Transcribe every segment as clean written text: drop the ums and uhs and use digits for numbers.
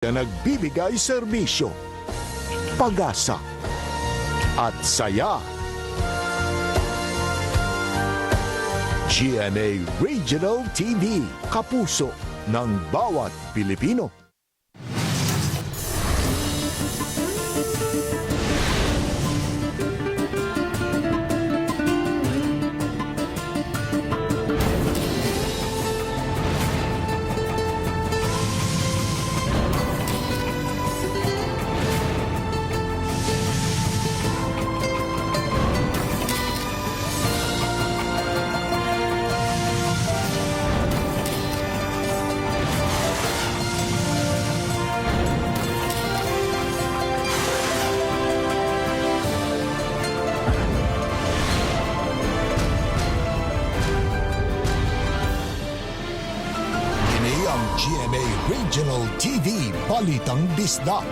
na nagbibigay serbisyo, pag-asa at saya. GMA Regional TV, kapuso ng bawat Pilipino. GMA Regional TV, Balitang Bisdak.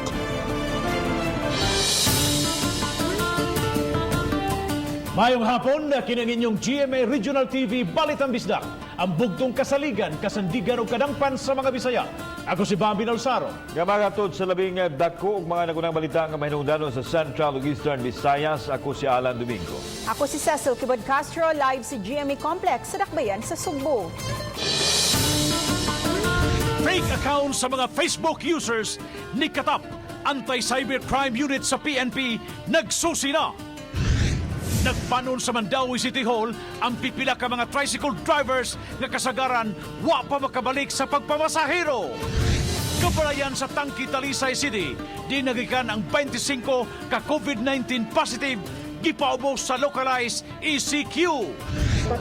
Mayong hapon, kinang inyong GMA Regional TV, Balitang Bisdak. Ang bugtong kasaligan, kasandigan o kadangpan sa mga Bisaya. Ako si Bambi Nalsaro. Gamagatod sa labing dako ug mga nagunang balita nga mahinungdanon sa Central ug Eastern Visayas. Ako si Alan Domingo. Ako si Cecil Kibod Castro, live sa GMA Complex sa Dakbayan sa Sugbo. Fake account sa mga Facebook users ni Katap, Anti-Cybercrime Unit sa PNP, nagsusi na. Nagpanon sa Mandawi City Hall ang pipila ka mga tricycle drivers nga kasagaran wa pa makabalik sa pagpamasahero. Kapalayan sa Tangki, Talisay City, di nagikan ang 25 ka COVID-19 positive gipaubos sa localized ECQ.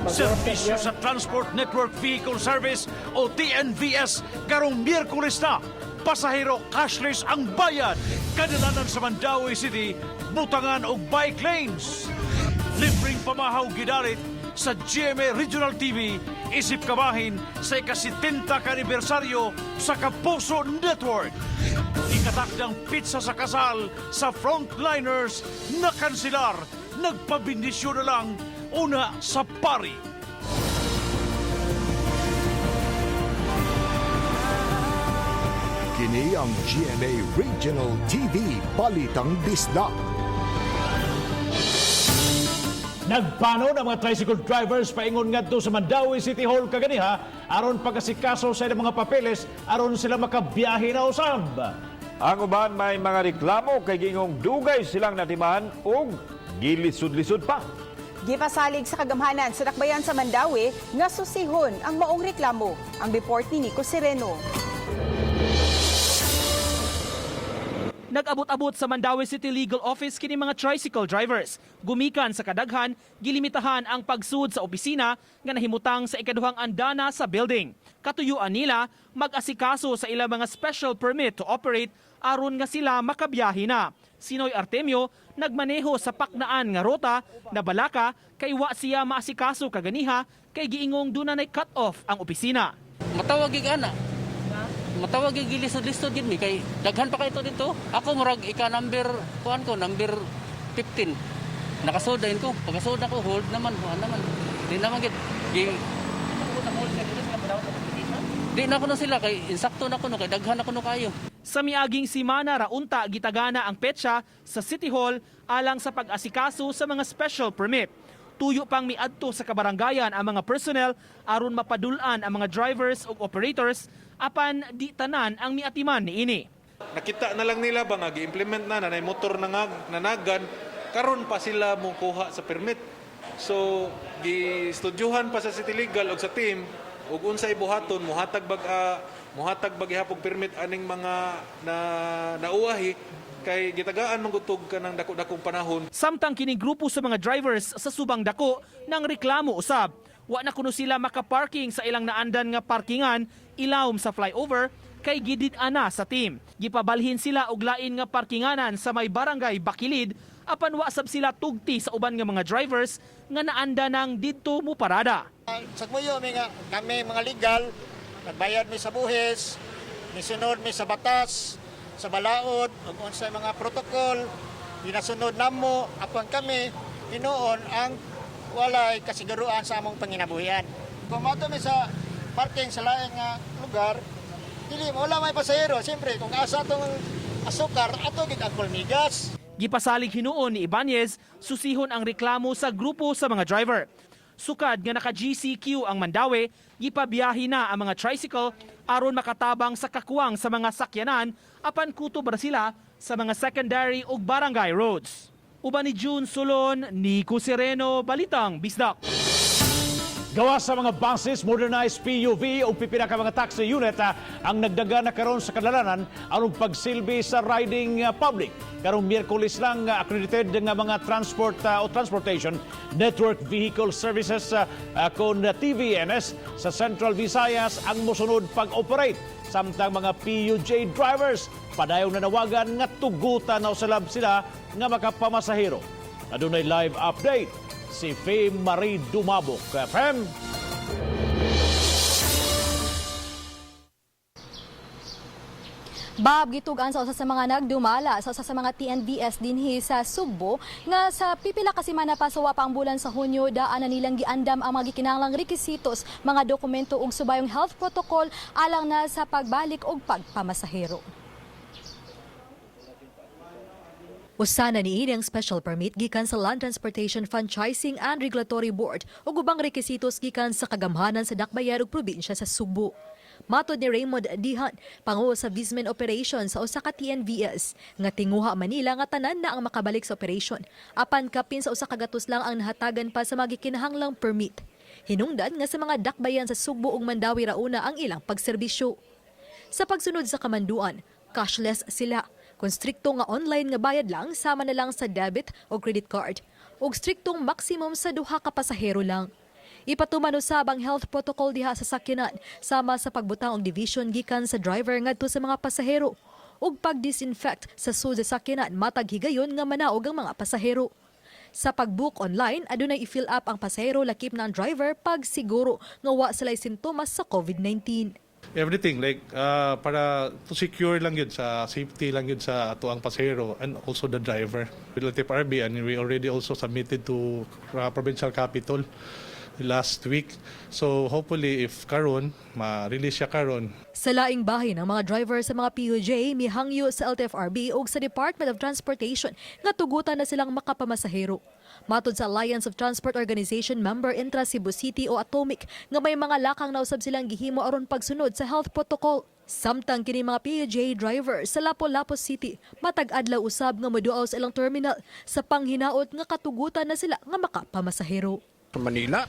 Servisyo sa Transport Network Vehicle Service o TNVS karong Miyerkules na. Pasahero cashless ang bayad. Kadalanan sa Mandawi City, butangan og bike lanes. Libreng pamahaw gidalit sa GMA Regional TV, isip kabahin sa ika-70 ka-anibersaryo sa Kapuso Network. Ikatakdang pizza sa kasal sa frontliners na kansilar, nagpabindisyon na lang una sa pari. Kini ang GMA Regional TV, Balitang Bisdak. Nagpanon ang mga tricycle drivers paingon ngadto sa Mandawi City Hall kaganiha aron pagkasikaso sa ilang mga papeles aron sila makabiyahe na usab. Ang uban may mga reklamo kay gingong dugay silang natiman ug gilisod-lisod pa. Gipasalig sa kagamhanan sa Dakbayan sa Mandawi nga susihon ang maong reklamo. Ang report ni Nico Sereno. Nag-abot-abot sa Mandawi City Legal Office kini mga tricycle drivers. Gumikan sa kadaghan, gilimitahan ang pagsud sa opisina nga nahimutang sa ikaduhang andana sa building. Katuyuan nila mag-asikaso sa ilang mga special permit to operate aron nga sila makabiyahe na. Sinoy Artemio nagmaneho sa paknaan nga rota na balaka kay wa siya maasikaso kaganiha kay giingong dunay cut-off ang opisina. Matawag ana. Matawag gilisod-lisod gid mi kay daghan pa kay ito dito. Ako murag number 15. Nakasodain ko. Pagkasoda ko hold naman, Di naman gid. Di na ko na sila kay insakto na ko no kay daghan ako no kayo. Sa miaging simana raunta gitagana ang petsa sa City Hall alang sa pag-asikaso sa mga special permit. Tuyo pang miadto sa kabarangayan ang mga personnel aron mapadulan ang mga drivers o operators apan di tanan ang miatiman niini. Nakita na lang nila ba nga gi-implement na nanay motor nanagan karon pa sila mo kuha sa permit. So gi-studyuhan pa sa City Legal o sa team ug unsay buhaton muhatag bag ihapog permit aning mga nauwahi kay gitagaan mangutog ka ng dako-dakong panahon. Samtang kining grupo sa mga drivers sa subang dako nang reklamo usab. Wa na kuno sila makaparking sa ilang naandan nga parkingan ilawom sa flyover kay gidid ana sa team. Gipabalhin sila og lain nga parkinganan sa may barangay Bakilid apan wa sab sila tugti sa uban nga mga drivers nga naanda nang didto mo parada. Sa kuyo nga kami mga legal nagbayad mi sa buhis, nisunod mi sa batas, sa balaod, ug unsay mga protokol, ginasunod namo apan kami hinuon ang walay kasiguruan sa among panginabuhian. Kung mato mi sa parking sa laing nga lugar, Dili mo wala may pasahero, siyempre kung asa tong asukar ato gid ang kulmigas. Gipasalig hinuon ni Ibanez, susihon ang reklamo sa grupo sa mga driver. Sukad nga naka GCQ ang Mandawi, gipabiyahe na ang mga tricycle aron makatabang sa kakuwang sa mga sakyanan apan kutob ra sila sa mga secondary ug barangay roads. Uban ni June Solon, Nico Sereno, Balitang Bisdak. Gawa sa mga buses, modernized PUV o pipila ka mga taxi unit ang nagdaga na karon sa kadalanan aron pagsilbi sa riding public. Karong Miyerkules lang accredited nga mga transport o transportation network vehicle services kon TVNS sa Central Visayas ang mosunod pag-operate. Samtang mga PUJ drivers padayon na nawagan nga tugutan na usalab sila nga makapamasahero. Adunay live update si Faye Marie Dumabok. FM. Bob, gitugan sa usa sa mga nagdumala sa usa sa mga TNVS dinhi sa Sugbo nga sa pipila ka semana pa sa wapang bulan sa Hunyo daan na nilang giandam ang mga gikinahanglang rekisitos, mga dokumento ug subayong health protocol alang na sa pagbalik ug pagpamasahero. Usa na niini ang special permit gikan sa Land Transportation Franchising and Regulatory Board ug ubang rekisitos gikan sa kagamhanan sa Dakbayan ug probinsya sa Sugbo. Matod ni Raymond Dihan, pangulo sa Vismen Operation sa usa ka TNVS, nga tinguha Manila nga tanan na ang makabalik sa operation. Apan kapin sa usa ka gatos lang ang nahatagan pa sa mga gikinahanglang permit. Hinungdan nga sa mga dakbayan sa Sugbo ug Mandawi rauna ang ilang pagserbisyo. Sa pagsunod sa kamanduan, cashless sila. Kung strikto nga online nga bayad lang, sama na lang sa debit o credit card. Ug striktong maximum sa duha ka pasahero lang. Ipatuman usab ang health protocol diha sa sakyanan sama sa pagbutang og division gikan sa driver ngadto sa mga pasahero ug pag-disinfect sa sud sa sakyanan matag higayon nga manaog ang mga pasahero. Sa pag-book online, adunay i-fill up ang pasahero lakip na ang driver pag siguro nga wa sila'y sintomas sa COVID-19. Everything like para to secure lang yun sa safety lang yun sa tuang pasahero and also the driver. With LTIP RB and we already also submitted to provincial capital last week. So hopefully if karon ma-release siya karon. Sa laing bahin ng mga driver sa mga PUJ mihangyo sa LTFRB ug sa Department of Transportation nga tugutan na silang makapamasahero. Matod sa Alliance of Transport Organization member Intra Cebu City o Atomic nga may mga lakang na usab silang gihimo aron pagsunod sa health protocol. Samtang kini mga PUJ driver sa Lapu-Lapu City matag adlaw usab nga moduaw sa ilang terminal sa panghinaot nga katugutan na sila nga makapamasahero. Sa Manila,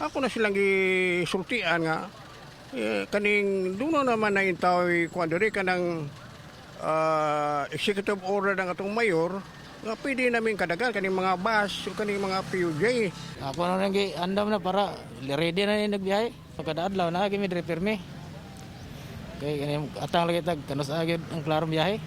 ako na silang gisultian nga kaning duno naman na intaw kuan diri kanang executive order ng atong mayor nga pwede namin kadagan kaning mga bus o kaning mga PUJ. Ako na lang andam na para ready na ni nagbiyahe. Pagkada adlaw na kami dire permi. Kay kaning atang lagi tag kanus agad ang klarong biyahe.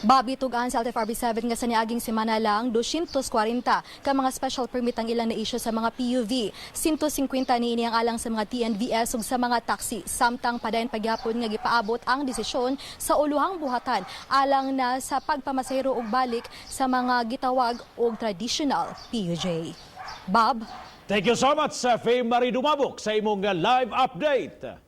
Bobby tugaan sa LTFRB 7 nga sa niaging semana lang 240 ka mga special permit ang ilang na-issue sa mga PUV. 150 niini ang alang sa mga TNVS ug sa mga taxi. Samtang padayon pagyapon nga gipaabot ang desisyon sa uluhang buhatan alang na sa pagpamasahero ug balik sa mga gitawag og traditional PUJ. Bob? Thank you so much, Faye Marie Dumabok, sa imong live update.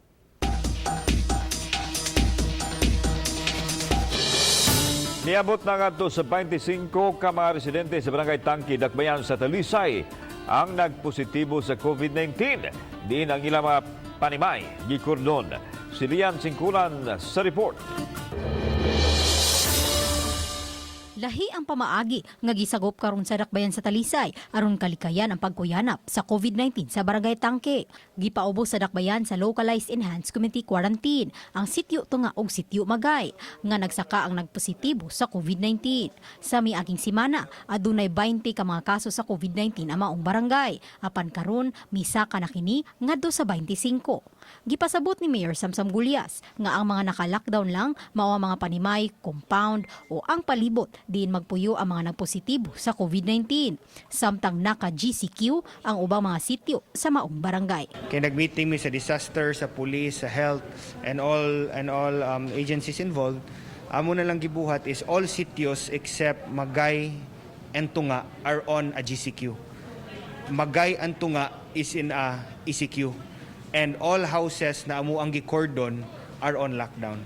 Niabot na nga sa 25 ka mga residente sa Barangay Tangki, Dakbayan sa Talisay ang nagpositibo sa COVID-19. Diin ang ilang mga panimay, gikordon. Si Lian Singkulan sa report. Lahi ang pamaagi nga gisagop karon sa Dakbayan sa Talisay aron kalikayan ang pagkuyanap sa COVID-19 sa Barangay Tangke. Gipaubos sa Dakbayan sa Localized Enhanced Community Quarantine ang sitio Tunga ug sitio Magay nga nagsaka ang nagpositibo sa COVID-19. Sa miaging semana adunay 20 ka mga kaso sa COVID-19 ang maong barangay. Apan karon misaka na kini ngadto sa 25. Gipasabot ni Mayor Samsam Gulyas nga ang mga naka-lockdown lang mao ang mga panimay, compound o ang palibot diin magpuyo ang mga nagpositibo sa COVID-19. Samtang naka-GCQ ang ubang mga sityo sa maong barangay. Kaya nag-meeting mi sa disaster, sa police, sa health and all agencies involved. Amo na lang gibuhat is all sitios except Magay and Tunga are on a GCQ. Magay and Tunga is in a ECQ. And all houses na amo ang gikordon are on lockdown.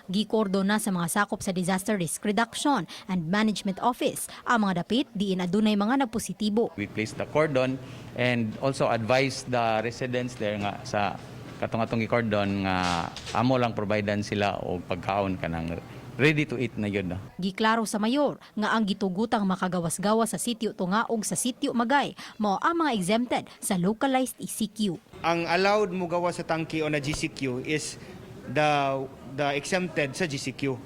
Gikordo na sa mga sakop sa Disaster Risk Reduction and Management Office ang mga dapit diin adunay mga nagpositibo. We place the cordon and also advise the residents there nga sa katong-atong cordon nga amo lang providean sila og pagkaon kanang ready to eat na yun. Giklaro sa mayor nga ang gitugutang makagawas-gawas sa sitio Tunga ug sa sitio Magay mao ang mga exempted sa localized ECQ. Ang allowed mo gawa sa tangke o na GCQ is the exempted sa GCQ.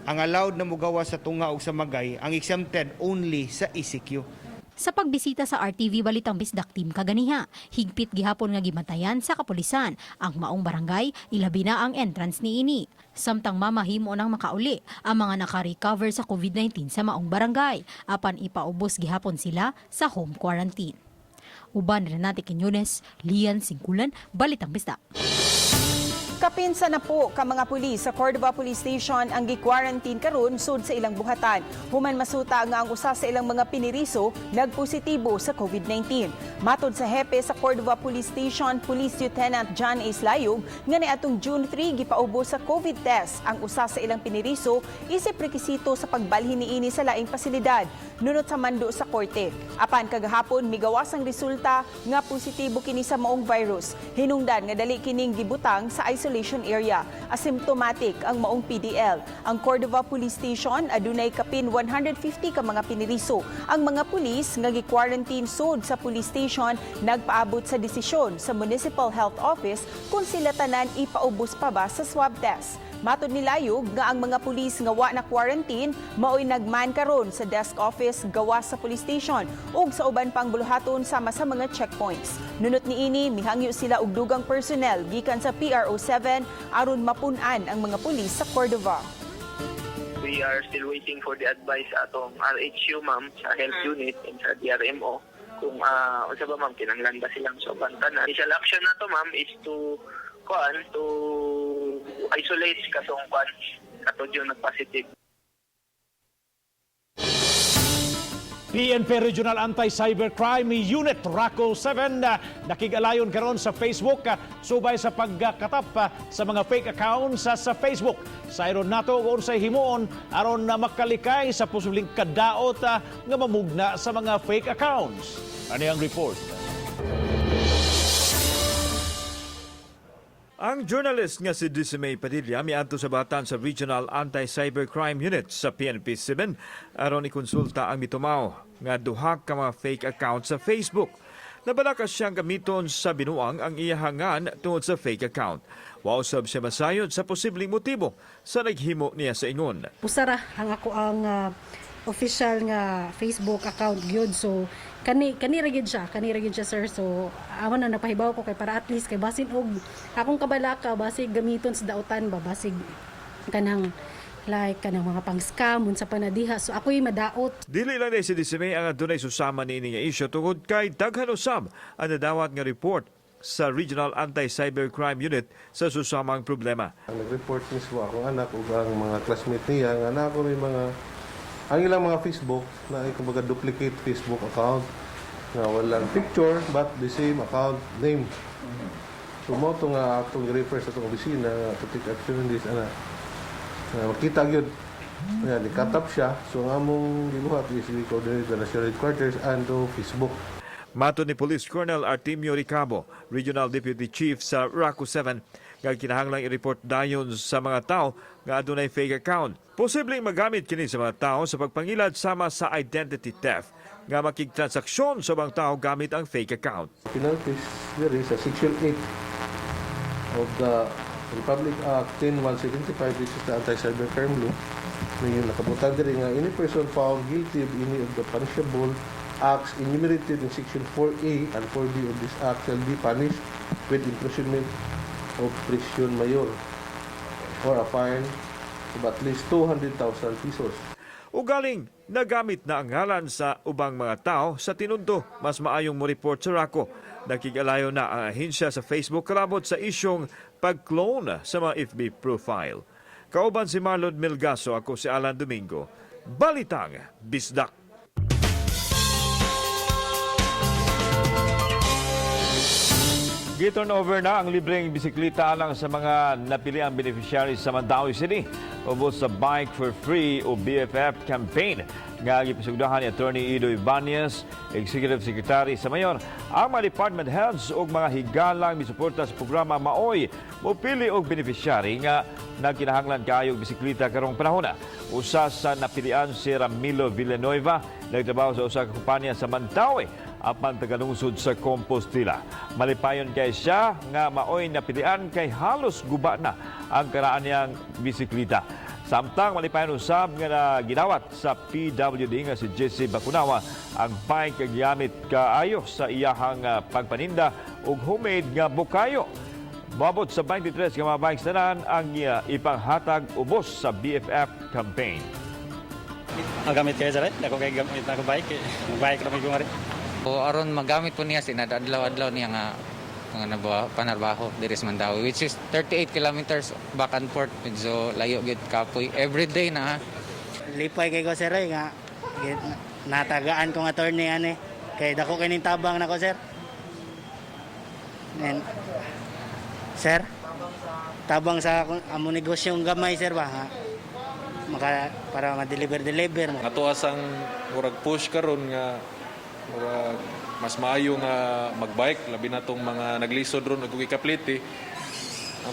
Ang allowed na mo gawa sa Tunga ug sa Magay, ang exempted only sa ECQ. Sa pagbisita sa RTV Balitang Bisdak Team kaganiha, higpit gihapon nga gibantayan sa kapulisan ang maong barangay, ilabi na ang entrance niini. Samtang mamahimo nang makauli ang mga naka-recover sa COVID-19 sa maong barangay, apan ipaubos gihapon sila sa home quarantine. Uban Renate Quiñones, Lian Singkulan, Balitang Bisdak. Kapinsa na po ka mga pulis sa Cordova Police Station ang gi-quarantine karon sud sa ilang buhatan. Human masuta nga ang usa sa ilang mga piniriso nagpositibo sa COVID-19. Matod sa hepe sa Cordova Police Station, Police Lieutenant John A. Slayog, nga niadtong June 3 gipaubo sa COVID test ang usa sa ilang piniriso isip rekisito sa pagbalhin niini sa laing pasilidad. Nunot sa mando sa korte. Apan kagahapon migawas ang resulta nga positibo kini sa maong virus. Hinungdan nga dali kining gibutang sa isolation area. Asymptomatic ang maong PDL. Ang Cordova Police Station adunay kapin 150 ka mga piniriso. Ang mga pulis nga gi-quarantine sud sa police station nagpaabot sa desisyon sa Municipal Health Office kung sila tanan ipaubos pa ba sa swab test. Matod ni Layog nga ang mga pulis nga wa na quarantine maoy nagman karon sa desk office gawas sa police station ug sa uban pang buluhaton sama sa mga checkpoints. Nunot niini mihangyo sila og dugang personnel gikan sa PRO7 aron mapun-an ang mga pulis sa Cordova. We are still waiting for the advice atong RHU ma'am sa health unit and sa DRMO kung unsa ba ma'am kinahanglan ba silang subantanan. Initial action na to ma'am is to isolate katong katong yung nag-positive. PNP Regional Anti-Cybercrime Unit RACO 7 nakigalayon karon sa Facebook subay sa pagkatap sa mga fake accounts sa Facebook. Sayron nato kung unsay himuon aron na makalikay sa posibleng kadaot nga mamugna sa mga fake accounts. Ano ang report? Ang journalist nga si Dismay Padilla miadto sa batan sa Regional Anti-Cybercrime Unit sa PNP 7 aron ikonsulta ang mitumaw nga duha ka mga fake accounts sa Facebook. Nabalakas siyang gamiton sa binuang ang iyahangan tungod sa fake account. Wa usab siya masayod sa posibleng motibo sa naghimo niya sa ingon. Usara ang ako ang official nga Facebook account gyud, so kani ra gyud siya sir, so amo na napahibaw ko kay para at least kay basin og akong kabalaka basig gamiton sa dautan ba basig kanang kanang mga pang-scam unsa pa na diha, so ako'y madaot. Dili lang si Dismay ang adunay susama niini nga isyu tungod kay daghan usab ang nadawat nga report sa Regional Anti-Cybercrime Unit sa susamang problema. Ang nag-report mismo akong anak ug ang mga classmate niya nga anak ko may mga ang ilang mga Facebook na ay kumbaga duplicate Facebook account nga walang picture but the same account name. So mo to nga atong refer sa itong opisina to take action in this makita gyud nga di-cut siya, so nga among gibuhat is we coordinate the national headquarters and to Facebook. Matod ni Police Colonel Artemio Ricabo, Regional Deputy Chief sa RACO 7, nga kinahanglang i-report dayon sa mga tao nga adunay fake account. Posibleng magamit kini sa mga tao sa pagpangilad sama sa identity theft nga makigtransaksyon sa mga tao gamit ang fake account. Penalties there is a Section 8 of the Republic Act 10175, which is the Anti-Cybercrime Law. Ngayon nakabutang diri nga any person found guilty of any of the punishable acts enumerated in Section 4A and 4B of this act shall be punished with imprisonment of prison mayor or a fine of at least 200,000 pesos. Ugaling, nagamit na ang ngalan sa ubang mga tao sa tinundo. Mas maayong mo report sa RACO. Nakigalayo na ang ahensya sa Facebook kalabot sa isyong pag-clone sa mga FB profile. Kauban si Marlon Melgaso, ako si Alan Domingo. Balitang Bisdak. Gi-turnover na ang libreng bisikleta alang sa mga napiliang beneficiaries sa Mandaue City ubos sa Bike for Free o BFF campaign nga gipisugdahan ni Attorney Ido Ibanez, Executive Secretary sa Mayor. Ang mga department heads o mga higalang misuporta sa programa Maoy mopili og beneficiary nga nagkinahanglan kaayo bisikleta karong panahon. Usa sa napilian si Ramilo Villanueva, nagtrabaho sa usa ka kumpanya sa Mandaue apan tagalungsod sa Compostela. Malipayon kay siya nga maoy napilian kay halos guba na ang karaan niyang bisikleta. Samtang malipayon usab nga ginawat sa PWD nga si Jesse Bacunawa ang bike nga giamit kaayo sa iyahang pagpaninda ug homemade nga bukayo. Mabot sa 23 ka mga bikes tanan ang ipanghatag ubos sa BFF campaign. Ang gamit kayo sa rin? Ako kay gamit na ako bike. Bike na may kumari. O aron magamit po niya sinadadlaw-adlaw niya nga panarbaho diri sa Mandaue, which is 38 kilometers back and forth. So layo gyud kapoy every day na. Lipay kay ko sir nga natagaan kong attorney ani kay dako kining tabang nako sir. And sir, tabang sa amo negosyong gamay sir ba ha? Para ma-deliver. Ato asang murag push karon nga murag mas maayo nga magbike labi na tong mga naglisod ron ug ikapliti.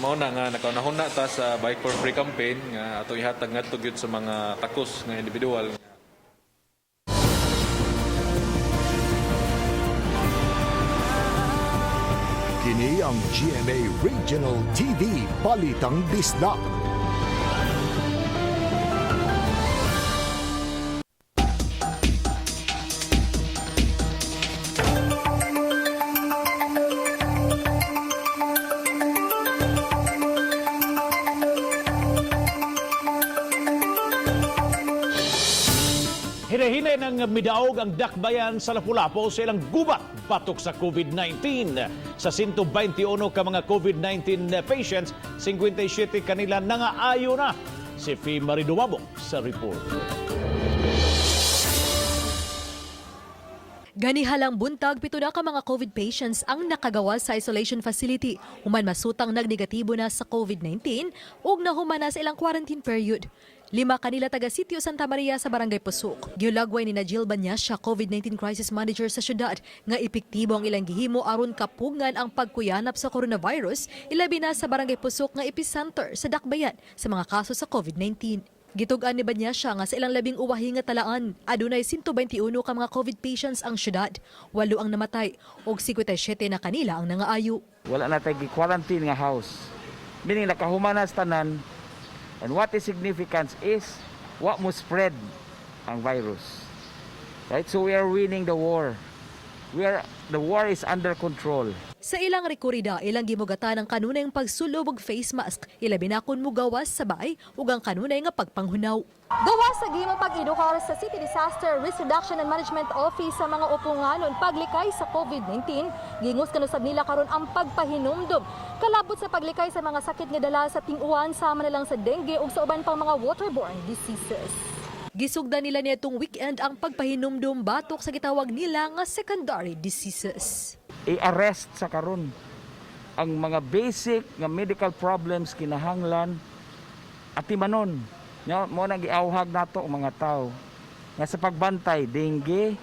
Mao na nga nakaunahon na ta sa Bike for Free campaign nga ato ihatag ngadto gyud sa mga takos nga individual. Kini ang GMA Regional TV Balitang Bisdak. Hinahinay ng midaog ang dakbayan sa Lapu-Lapu sa ilang gubat batok sa COVID-19. Sa 121 ka mga COVID-19 patients, 57 kanila nangaayo na. Si Fee Marie Dumabok sa report. Ganihalang buntag, 7 na ka mga COVID patients ang nakagawa sa isolation facility. Human masutang nagnegatibo na sa COVID-19 ug nahuman na sa ilang quarantine period. 5 kanila taga Sitio Santa Maria sa Barangay Pusok. Giulagway ni Jill Banyas, siya COVID-19 crisis manager sa syudad, nga epektibo ang ilang gihimo aron kapungan ang pagkuyanap sa coronavirus, ilabi na sa Barangay Pusok nga epicenter sa dakbayan sa mga kaso sa COVID-19. Gitugan ni Banyas siya nga sa ilang labing uwahi nga talaan, adunay 121 ka mga COVID patients ang syudad, 8 ang namatay ug 57 na kanila ang nangaayo. Wala na tay quarantine nga house. Meaning nakahumanas tanan. And what is significance is what mo spread ang virus. Right? So we are winning the war. The war is under control. Sa ilang rekorida, ilang gimugatan ang kanunay ng pagsulob og face mask, ilabi na kun mugawas sa bahay ug ang kanunay nga pagpanghunaw. Gawas sa gimong pag-edukar sa City Disaster Risk Reduction and Management Office sa mga upunganon paglikay sa COVID-19, gingos kanusab nila karon ang pagpahinumdum. Kalabot sa paglikay sa mga sakit nga dala sa ting-uwan sama na lang sa dengue ug sa uban pang mga waterborne diseases. Gisugdan nila niadtong weekend ang pagpahinumdum batok sa gitawag nila nga secondary diseases. I-arrest sa karon ang mga basic nga medical problems kinahanglan at timanon. Mo nang giawhag nato ang mga tao nga sa pagbantay dengue,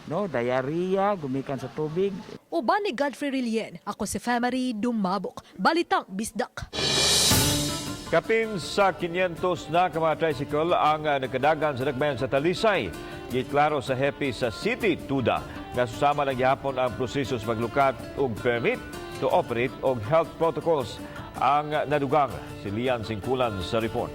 diarrhea, gumikan sa tubig. Uban ni Godfrey Rilien, ako si Fee Marie Dumabok, Balitang Bisdak. Kapin sa 500 na ka mga tricycle ang nagkadagan sa dakbayan sa Talisay. Giklaro sa Happy sa City Tuda nga susama lang gihapon ang proseso sa paglukat og permit to operate og health protocols ang nadugang. Si Lian Singkulan sa report.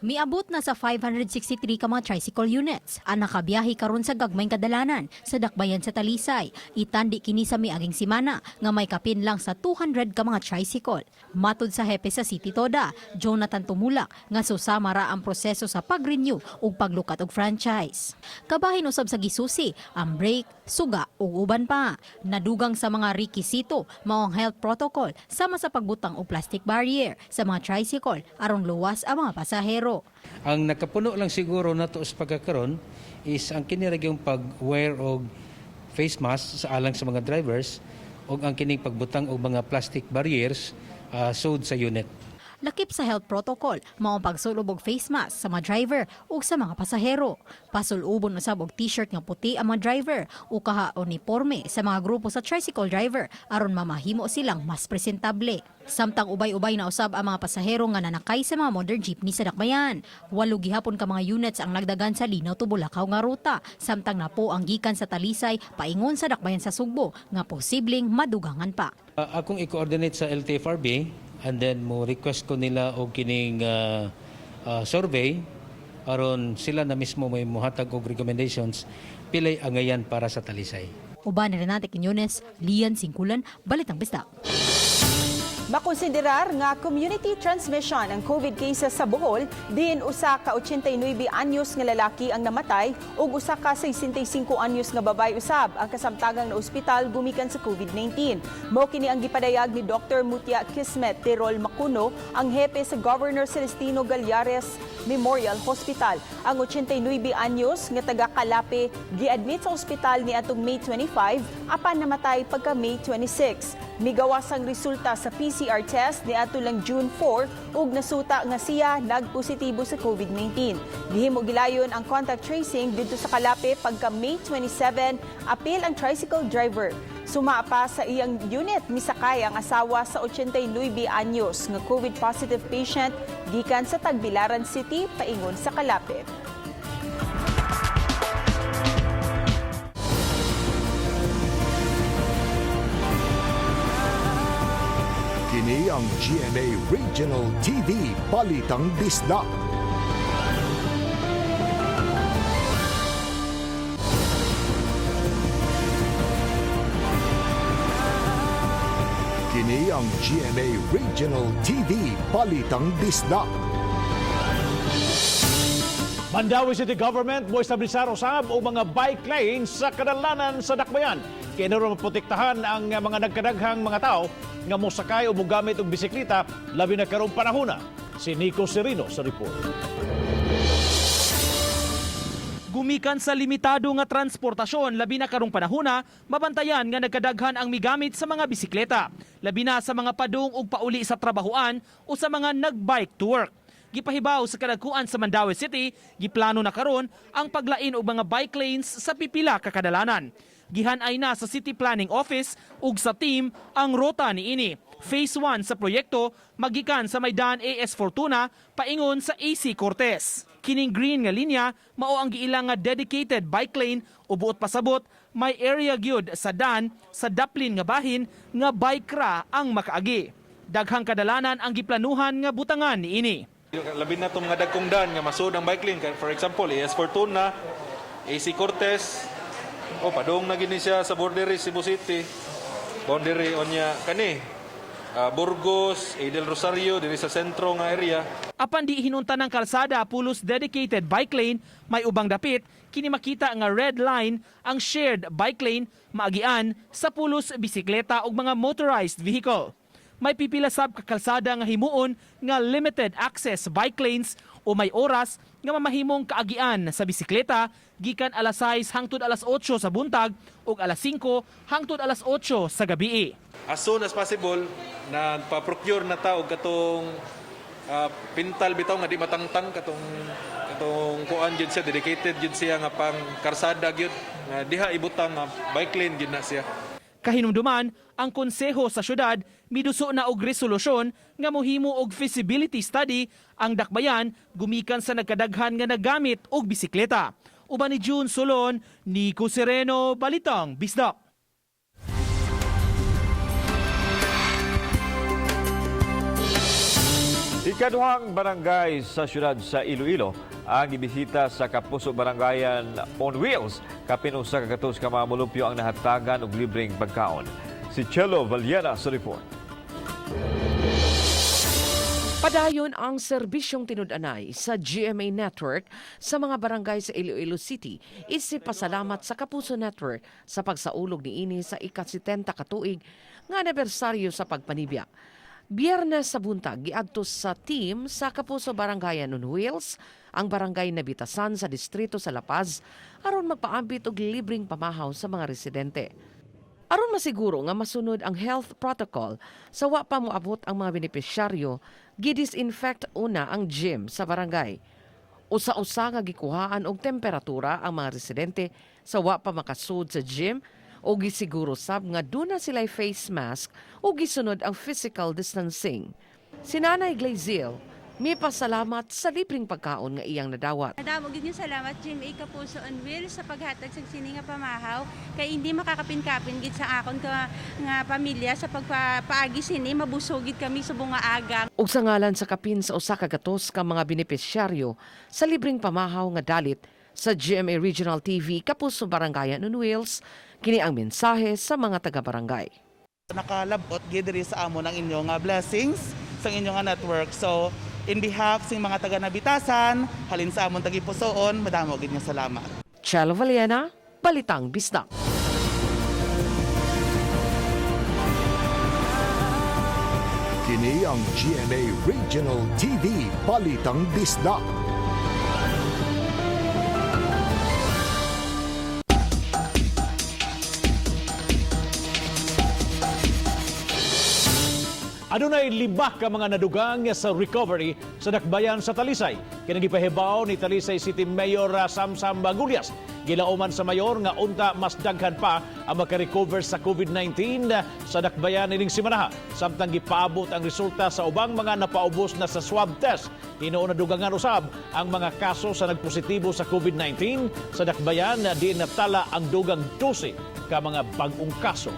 Miabot na sa 563 ka mga tricycle units ang nakabiyahe karon sa gagmayng kadalanan sa dakbayan sa Talisay. Itandi kini sa miaging simana nga may kapin lang sa 200 ka mga tricycle. Matod sa hepe sa City Toda, Jonathan Tumulak, nga susama ra ang proseso sa pag-renew ug paglukat og franchise. Kabahin usab sa gisusi ang brake, suga ug uban pa. Nadugang sa mga rekisito mao ang health protocol sama sa pagbutang og plastic barrier sa mga tricycle aron luwas ang mga pasahero. Ang nakapuno lang siguro nato sa pagkakaroon is ang kiniragyong pag-wear og face mask sa alang sa mga drivers ug ang kining pagbutang og mga plastic barriers sud sa unit. Lakip sa health protocol, mao ang pagsulob og face mask sa mga driver ug sa mga pasahero. Pasulubon usab og t-shirt nga puti ang mga driver o kaha uniforme sa mga grupo sa tricycle driver aron mamahimo silang mas presentable. Samtang ubay-ubay na usab ang mga pasahero nga nanakay sa mga modern jeepney sa Dakbayan. 8 gihapon ka mga units ang nagdagan sa Linaw to Bulacau nga ruta, samtang napo ang gikan sa Talisay paingon sa Dakbayan sa Sugbo nga posibleng madugangan pa. Akong i-coordinate sa LTFRB and then mo request ko nila og kining survey aron sila na mismo may muhatag og recommendations pilay angayan para sa Talisay. Uban ni Renate Quiñones, Lian Singkulan, Balitang Bisdak. Makonsiderar nga community transmission ang COVID cases sa Bohol, din usa ka 89 anyos nga lalaki ang namatay ug usa ka 65 anyos nga babay usab ang kasamtangang na ospital gumikan sa COVID-19. Mao kini ang gipadayag ni Dr. Mutia Kismet Tirol Macuno, ang hepe sa Governor Celestino Gallares Memorial Hospital. Ang 89 anyos nga taga Calape giadmit sa ospital ni atong May 25 apan namatay pagka May 26. Migawas ang resulta sa PCR test ni ato lang June 4 ug nasuta nga siya nagpositibo sa COVID-19. Gihimo gilayon ang contact tracing didto sa Calape pagka May 27, apil ang tricycle driver. Suma pa sa iyang unit misakay ang asawa sa 89 anyos nga COVID positive patient gikan sa Tagbilaran City paingon sa Calape. Kini ang GMA Regional TV Balitang Bisdak. Kini ang GMA Regional TV Balitang Bisdak. Mandawi City Government mo establisar usab og mga bike lanes sa kadalanan sa Dakbayan. Kinuro maprotektahan ang mga nagkadaghang mga tao nga mosakay o mogamit og bisikleta labi na karong panahona. Si Nico Serino sa report. Gumikan sa limitado nga transportasyon labi na karong panahona, mabantayan nga nagkadaghan ang migamit sa mga bisikleta, labi na sa mga padung ug pauli sa trabahoan o sa mga nagbike to work. Gipahibaw sa kadagkuan sa Mandawi City, giplano na karon ang paglain og mga bike lanes sa pipila ka kadalanan. Gihanay na sa City Planning Office ug sa team ang rota niini. Phase 1 sa proyekto magikan sa Maydan AS Fortuna paingon sa AC Cortez. Kining green nga linya mao ang giilang nga dedicated bike lane o buot pasabot may area gyud sa dan sa daplin nga bahin nga bike ra ang makaagi. Daghang kadalanan ang giplanuhan nga butangan niini. Labi na itong mga dagkong daan nga masud ang bike lane. For example, AS Fortuna, AC Cortez, padung na gini siya sa Bordery, Cebu City, boundary onya kani, Burgos, Del Rosario, diri sa sentro nga area. Apan di hinunta ng kalsada pulos dedicated bike lane, may ubang dapit, kini makita nga red line ang shared bike lane maagian sa pulos bisikleta ug mga motorized vehicle. May pipila sab ka kalsada nga himuon nga limited access bike lanes o may oras nga mamahimong kaagian sa bisikleta gikan alas 6 hangtod alas 8 sa buntag ug alas 5 hangtod alas 8 sa gabii. As soon as possible, nagpa-procure na ta og katong pintal bitaw nga di matangtang katong kuan gyud siya, dedicated gyud siya nga pang karsada gyud nga diha ibutang nga bike lane gyud na siya. Kahinumduman, ang konseho sa syudad miduso na og resolusyon nga mohimo og feasibility study ang Dakbayan gumikan sa nagkadaghan nga nagamit og bisikleta. Uban ni June Solon, Nico Sereno, Balitang Bisdak. Ikaduhang barangay sa syudad sa Iloilo ang gibisita sa Kapuso Barangayan on Wheels. Kapin usa ka katos ka mga mulupyo ang nahatagan og libreng pagkaon. Si Chelo Valiera sa report. Padayon ang serbisyong tinud-anay sa GMA Network sa mga barangay sa Iloilo City. Isip pasalamat sa Kapuso Network sa pagsaulog niini sa ika-70 katuig nga anibersaryo sa pagpanibya. Biyernes sa buntag, giadto sa team sa Kapuso Barangayan on Wheels, ang barangay Nabitasan sa distrito sa La Paz, aron magpaambit og libreng pamahaw sa mga residente. Aron masiguro nga masunod ang health protocol, sa wa pa moabot ang mga benepisyaryo, gidisinfect una ang gym sa barangay. Usa-usa nga gikuhaan og temperatura ang mga residente sa wa pa makasud sa gym o gisiguro sab nga duna sila'y face mask o gisunod ang physical distancing. Si Nanay Glaziel, may pasalamat sa libreng pagkaon nga iyang nadawat. Madamo gid niyo salamat GMA Kapuso on Wheels sa paghatag sa sini nga pamahaw kay hindi makakapin-kapin gid sa akon nga pamilya sa pagpaagi sini mabusog gid kami sa bunga agang. Ug sa ngalan sa kapin sa usa ka gatos ka mga benepisyaryo sa libreng pamahaw nga dalit sa GMA Regional TV Kapuso Barangayan on Wheels, kini ang mensahe sa mga taga-barangay. Nakalabot gid diri sa amo ng inyong blessings sa inyong network. So in behalf sa mga taga-Nabitasan, halin sa among tagipusoon, madamo gid nga salamat. Chelo Valiena, Balitang Bisdak. Kini ang GMA Regional TV Balitang Bisdak. Adunay 5 ka mga nadugang sa recovery sa dakbayan sa Talisay. Kinagipahibaw ni Talisay City Mayor Samsam Bagulias. Gilauman sa mayor nga unta mas daghan pa ang makarecover sa COVID-19 sa dakbayan nining simanaha. Samtang gipaabot ang resulta sa ubang mga napaubos na sa swab test. Hinuon na dugangan usab ang mga kaso sa nagpositibo sa COVID-19 sa dakbayan na di natala ang dugang 12 ka mga bag-ong kaso.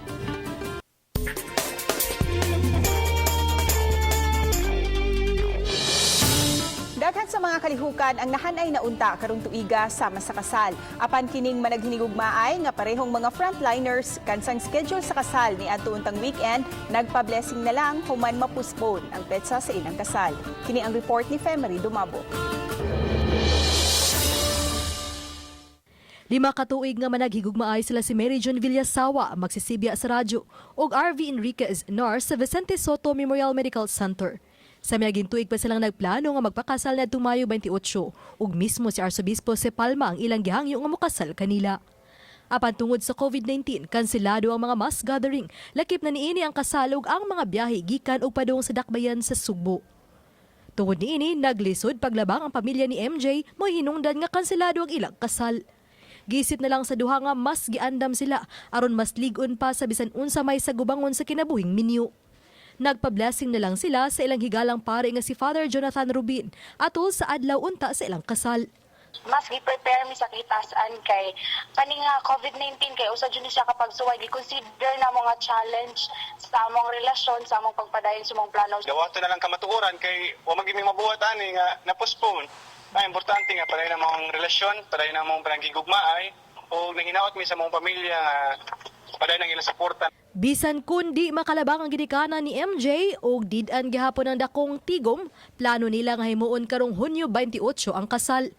Daghan sa mga kalihukan ang nahanay na unta karong tuiga sama sa kasal. Apan kining managhinigugmaay nga parehong mga frontliners kansang schedule sa kasal ni adto untang weekend, nagpa-blessing na lang human mapuspone ang petsa sa ilang kasal. Kini ang report ni Femery Dumabo. 5 ka tuig nga managhigugmaay sila si Mary John Villasawa magsisibya sa radyo ug RV Enriquez nurse sa Vicente Soto Memorial Medical Center. Sa miyaging tuig pa silang nagplano nga magpakasal na Mayo 28 ug mismo si Arsobispo si Palma ang ilang gihangyo nga mokasal kanila. Apan tungod sa COVID-19, kanselado ang mga mass gathering. Lakip na niini ang kasal ug ang mga biyahe gikan ug padung sa dakbayan sa Sugbo. Tungod niini, naglisod paglabang ang pamilya ni MJ mo hinungdan nga kanselado ang ilang kasal. Gisit na lang sa duha nga mas giandam sila aron mas ligon pa sa bisan unsa may sagubangon sa kinabuhing minyo. Nagpa-blessing na lang sila sa ilang higalang pare nga si Father Jonathan Rubin atol sa adlaw unta sa ilang kasal. Mas gi-prepare mi sa kitasan kay kani nga COVID-19 kay usa jud siya kapag suway gi-consider na mga challenge sa among relasyon sa among pagpadayon sa among plano. Dawato na lang kamatuoran kay wa magimi mabuhat ani nga na-postpone. Ay importante nga padayon na mong relasyon, padayon na mong panagigugmaay o nanghinaot mi sa mong pamilya nga padayon ang ilang suporta. Bisan kundi makalabang ang gidikanan ni MJ og didan gihapon ang dakong tigom, plano nila nga himuon karong Hunyo 28 ang kasal.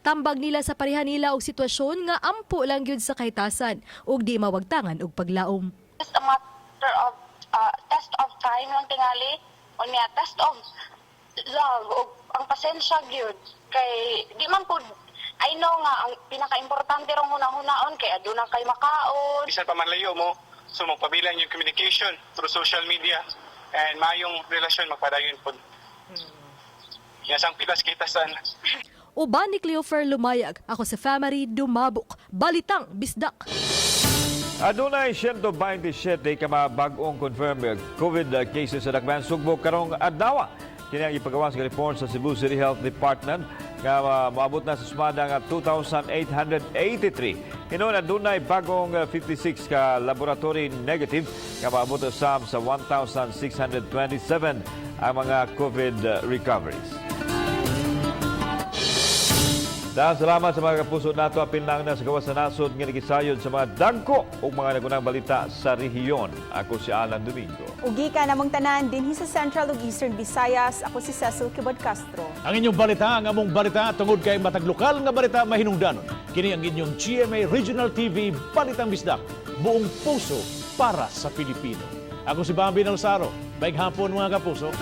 Tambag nila sa pareha nila og sitwasyon nga ampo lang gyud sa kahitasan ug di mawagtangan og paglaom. Just a matter of test of time lang tingali o niya test of love ug ang pasensya gyud kay di man pud I know nga ang pinaka-importante rong hunahunahon kay aduna kay makaon. Bisan pa man layo mo, so magpabilang yung communication through social media and mayong relasyon magpadayon po. Yasang pilas kitasan. Uban ni Cleofer Lumayag, ako sa Femery Dumabok, Balitang Bisdak. Adunay 127 ka mga bag-ong confirmed COVID cases sa Dakbayan Sugbo karong adlaw. Kini ang ipagawa sa report sa Cebu City Health Department nga maabot na sa sumada nga 2,883. Hinuon adunay bagong 56 ka laboratory negative nga maabot sa 1,627 ang mga COVID recoveries. Dahil salamat sa mga kapuso nato apil lang na sa gawas na nasod nga nagisayod sa mga dagko o mga nagunang balita sa rehiyon. Ako si Alan Domingo. Ugi ka namang tanan dinhi sa Central ug Eastern Visayas. Ako si Cecil Kibod Castro. Ang inyong balita, ang among balita tungod kay matag lokal nga balita mahinungdanon. Kini ang inyong GMA Regional TV Balitang Bisdak. Buong puso para sa Pilipino. Ako si Bambi Nausaro. Maayong hapon mga kapuso.